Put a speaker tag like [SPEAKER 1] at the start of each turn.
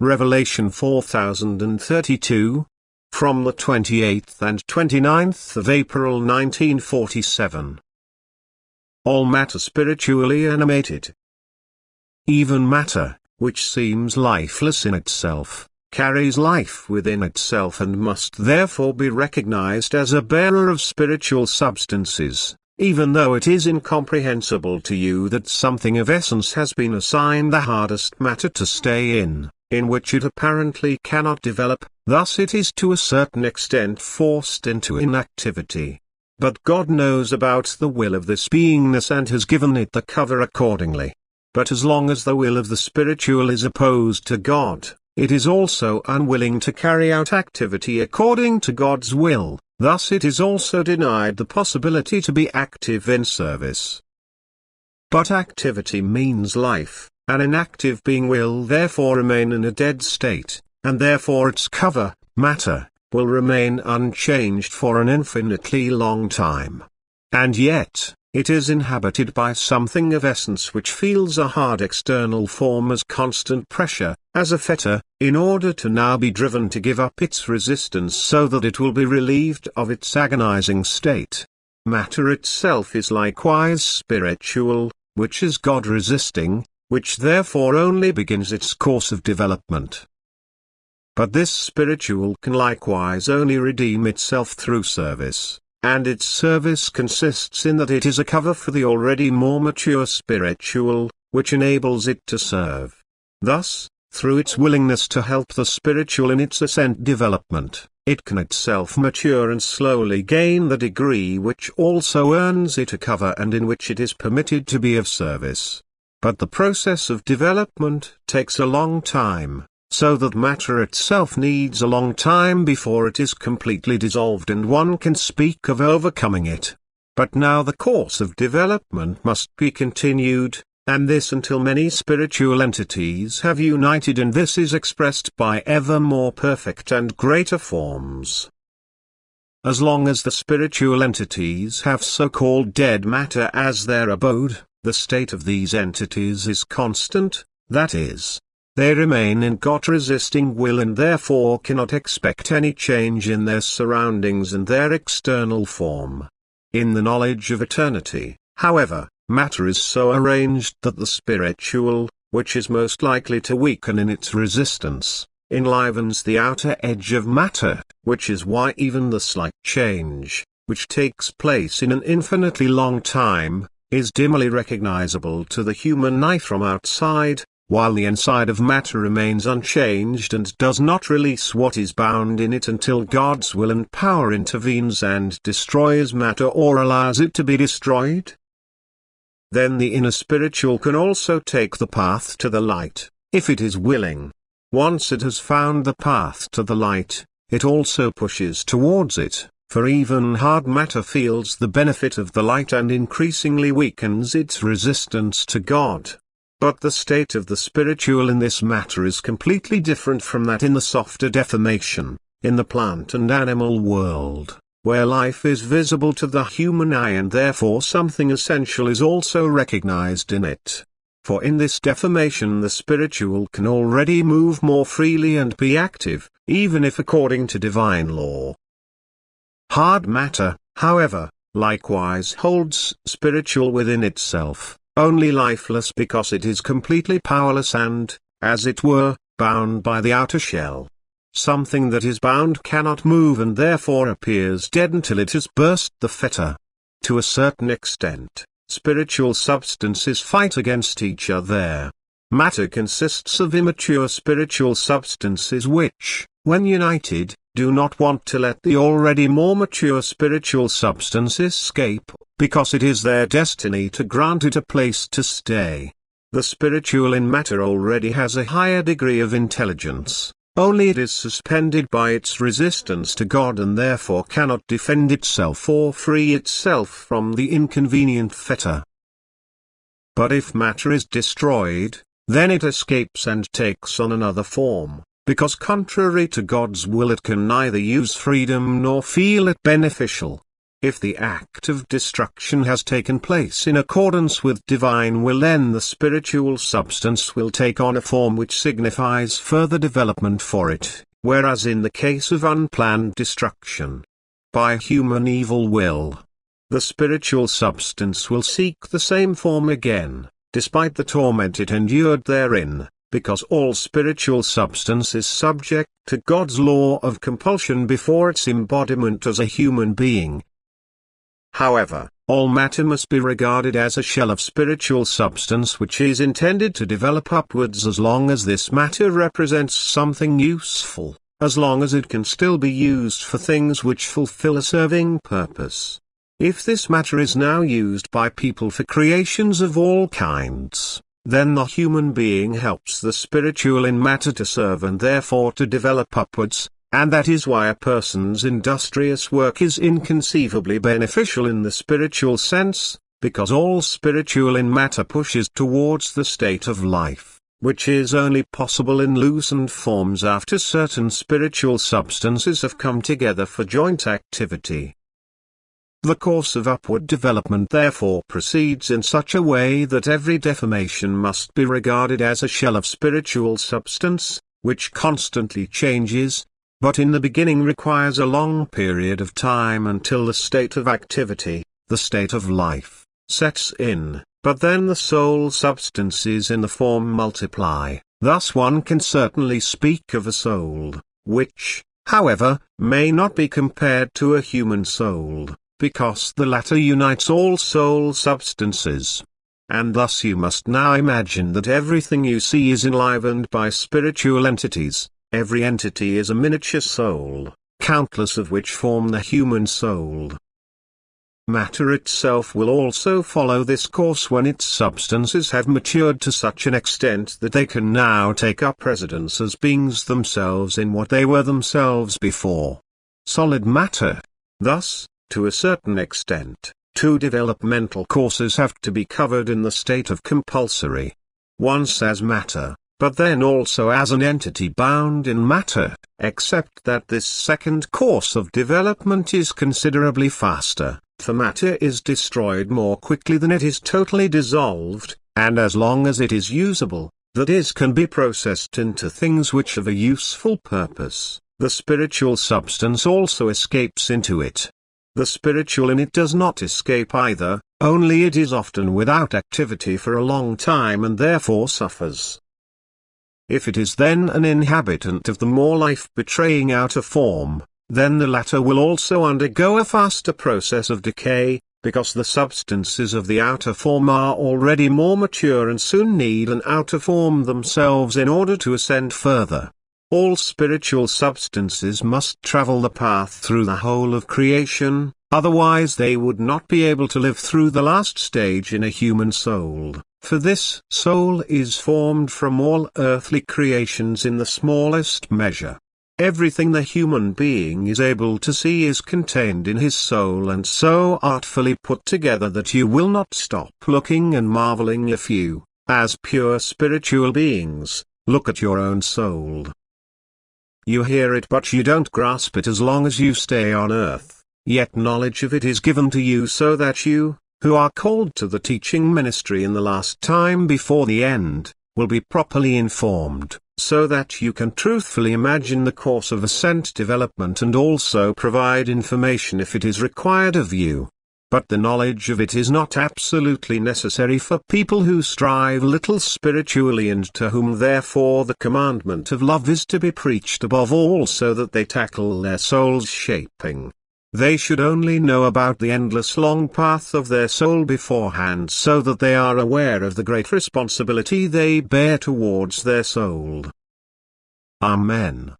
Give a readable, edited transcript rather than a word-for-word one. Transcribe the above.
[SPEAKER 1] Revelation 4032. From the 28th and 29th of April 1947. All matter spiritually animated. Even matter, which seems lifeless in itself, carries life within itself and must therefore be recognized as a bearer of spiritual substances, even though it is incomprehensible to you that something of essence has been assigned the hardest matter to stay in which it apparently cannot develop. Thus it is to a certain extent forced into inactivity. But God knows about the will of this beingness and has given it the cover accordingly. But as long as the will of the spiritual is opposed to God, it is also unwilling to carry out activity according to God's will, thus it is also denied the possibility to be active in service. But activity means life. An inactive being will therefore remain in a dead state, and therefore its cover, matter, will remain unchanged for an infinitely long time. And yet, it is inhabited by something of essence which feels a hard external form as constant pressure, as a fetter, in order to now be driven to give up its resistance so that it will be relieved of its agonizing state. Matter itself is likewise spiritual, which is God resisting, which therefore only begins its course of development. But this spiritual can likewise only redeem itself through service. And its service consists in that it is a cover for the already more mature spiritual, which enables it to serve. Thus, through its willingness to help the spiritual in its ascent development, it can itself mature and slowly gain the degree which also earns it a cover and in which it is permitted to be of service. But the process of development takes a long time, so that matter itself needs a long time before it is completely dissolved and one can speak of overcoming it. But now the course of development must be continued, and this until many spiritual entities have united, and this is expressed by ever more perfect and greater forms. As long as the spiritual entities have so-called dead matter as their abode, the state of these entities is constant, that is, they remain in God-resisting will and therefore cannot expect any change in their surroundings and their external form. In the knowledge of eternity, however, matter is so arranged that the spiritual, which is most likely to weaken in its resistance, enlivens the outer edge of matter, which is why even the slight change, which takes place in an infinitely long time, is dimly recognizable to the human eye from outside, while the inside of matter remains unchanged and does not release what is bound in it until God's will and power intervenes and destroys matter or allows it to be destroyed. Then the inner spiritual can also take the path to the light, if it is willing. Once it has found the path to the light, it also pushes towards it, for even hard matter feels the benefit of the light and increasingly weakens its resistance to God. But the state of the spiritual in this matter is completely different from that in the softer deformation, in the plant and animal world, where life is visible to the human eye and therefore something essential is also recognized in it. For in this deformation the spiritual can already move more freely and be active, even if according to divine law. Hard matter, however, likewise holds spiritual within itself, only lifeless because it is completely powerless and, as it were, bound by the outer shell. Something that is bound cannot move and therefore appears dead until it has burst the fetter. To a certain extent, spiritual substances fight against each other. Matter consists of immature spiritual substances which, when united, do not want to let the already more mature spiritual substance escape, because it is their destiny to grant it a place to stay. The spiritual in matter already has a higher degree of intelligence, only it is suspended by its resistance to God and therefore cannot defend itself or free itself from the inconvenient fetter. But if matter is destroyed, then it escapes and takes on another form, because contrary to God's will it can neither use freedom nor feel it beneficial. If the act of destruction has taken place in accordance with divine will, then the spiritual substance will take on a form which signifies further development for it, whereas in the case of unplanned destruction, by human evil will, the spiritual substance will seek the same form again, despite the torment it endured therein, because all spiritual substance is subject to God's law of compulsion before its embodiment as a human being. However, all matter must be regarded as a shell of spiritual substance which is intended to develop upwards as long as this matter represents something useful, as long as it can still be used for things which fulfill a serving purpose. If this matter is now used by people for creations of all kinds, then the human being helps the spiritual in matter to serve and therefore to develop upwards. And that is why a person's industrious work is inconceivably beneficial in the spiritual sense, because all spiritual in matter pushes towards the state of life, which is only possible in loosened forms after certain spiritual substances have come together for joint activity. The course of upward development therefore proceeds in such a way that every deformation must be regarded as a shell of spiritual substance, which constantly changes, but in the beginning requires a long period of time until the state of activity, the state of life, sets in, but then the soul substances in the form multiply. Thus one can certainly speak of a soul, which, however, may not be compared to a human soul, because the latter unites all soul substances. And thus you must now imagine that everything you see is enlivened by spiritual entities. Every entity is a miniature soul, countless of which form the human soul. Matter itself will also follow this course when its substances have matured to such an extent that they can now take up residence as beings themselves in what they were themselves before. Solid matter. Thus, to a certain extent, two developmental courses have to be covered in the state of compulsory. Once as matter, but then also as an entity bound in matter, except that this second course of development is considerably faster, for matter is destroyed more quickly than it is totally dissolved, and as long as it is usable, that is, can be processed into things which have a useful purpose, the spiritual substance also escapes into it. The spiritual in it does not escape either, only it is often without activity for a long time and therefore suffers. If it is then an inhabitant of the more life-betraying outer form, then the latter will also undergo a faster process of decay, because the substances of the outer form are already more mature and soon need an outer form themselves in order to ascend further. All spiritual substances must travel the path through the whole of creation, otherwise they would not be able to live through the last stage in a human soul. For this soul is formed from all earthly creations in the smallest measure. Everything the human being is able to see is contained in his soul and so artfully put together that you will not stop looking and marveling if you, as pure spiritual beings, look at your own soul. You hear it but you don't grasp it as long as you stay on earth, yet knowledge of it is given to you so that you, who are called to the teaching ministry in the last time before the end, will be properly informed, so that you can truthfully imagine the course of ascent development and also provide information if it is required of you. But the knowledge of it is not absolutely necessary for people who strive little spiritually and to whom therefore the commandment of love is to be preached above all so that they tackle their soul's shaping. They should only know about the endless long path of their soul beforehand so that they are aware of the great responsibility they bear towards their soul. Amen.